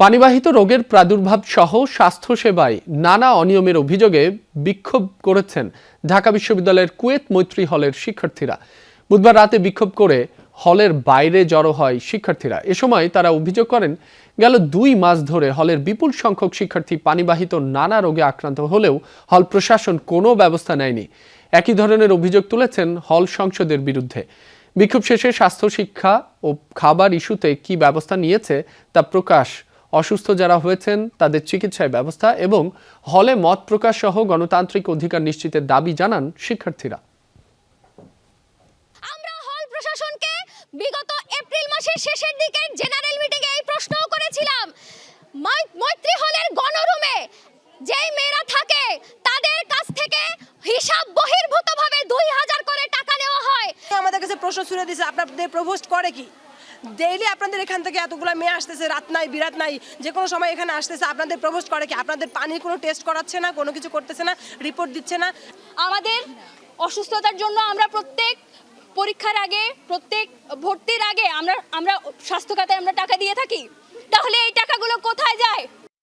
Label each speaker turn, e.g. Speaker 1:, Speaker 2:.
Speaker 1: পানিবাহিত রোগের প্রাদুর্ভাব সহ স্বাস্থ্যসেবায় নানা অনিয়মের অভিযোগে বিক্ষোভ করেছেন ঢাকা বিশ্ববিদ্যালয়ের কুয়েত মৈত্রী হলের শিক্ষার্থীরা। বুধবার রাতে বিক্ষোভ করে হলের বাইরে জড়ো হয় শিক্ষার্থীরা। এ সময় তারা অভিযোগ করেন, গেল 2 মাস ধরে হলের বিপুল সংখ্যক শিক্ষার্থী পানিবাহিত নানা রোগে আক্রান্ত হলেও হল প্রশাসন কোনো ব্যবস্থা নেয়নি। একই ধরনের অভিযোগ তুলেছেন হল সংসদের বিরুদ্ধে। বিক্ষোভ শেষে স্বাস্থ্য, শিক্ষা ও খাবার ইস্যুতে কি ব্যবস্থা নিয়েছে তা প্রকাশ, অসুস্থ যারা হয়েছেন তাদের চিকিৎসায় ব্যবস্থা এবং হলে মত প্রকাশ সহ গণতান্ত্রিক অধিকার নিশ্চিতের দাবি জানান শিক্ষার্থীরা।
Speaker 2: আমরা হল প্রশাসনকে বিগত এপ্রিল মাসের শেষের দিকে জেনারেল মিটিংয়ে এই প্রশ্নও করেছিলাম। মৈত্রী হলের গণরুমে যেই মেয়েরা থাকে তাদের কাছ থেকে হিসাব বহির্ভূতভাবে 2000 করে টাকা নেওয়া হয়।
Speaker 3: আমাদের কাছে প্রশ্ন ছুড়ে দিয়েছে, আপনাদের প্রভোস্ট করে কি? ডেইলি আপনাদের এখান থেকে এতগুলো মেয়ে আসতেছে, রাত নাই বিরাত নাই, যে কোনো সময় এখানে আসতেছে, আপনাদের প্রভোস্ট করে কি? আপনাদের পানির কোনো টেস্ট করাচ্ছে না, কোনো কিছু করতেছে না, রিপোর্ট দিচ্ছে না।
Speaker 2: আমাদের অসুস্থতার জন্য আমরা প্রত্যেক পরীক্ষার আগে, প্রত্যেক ভর্তির আগে আমরা স্বাস্থ্য খাতে আমরা টাকা দিয়ে থাকি। তাহলে এই টাকাগুলো কোথায় যায়?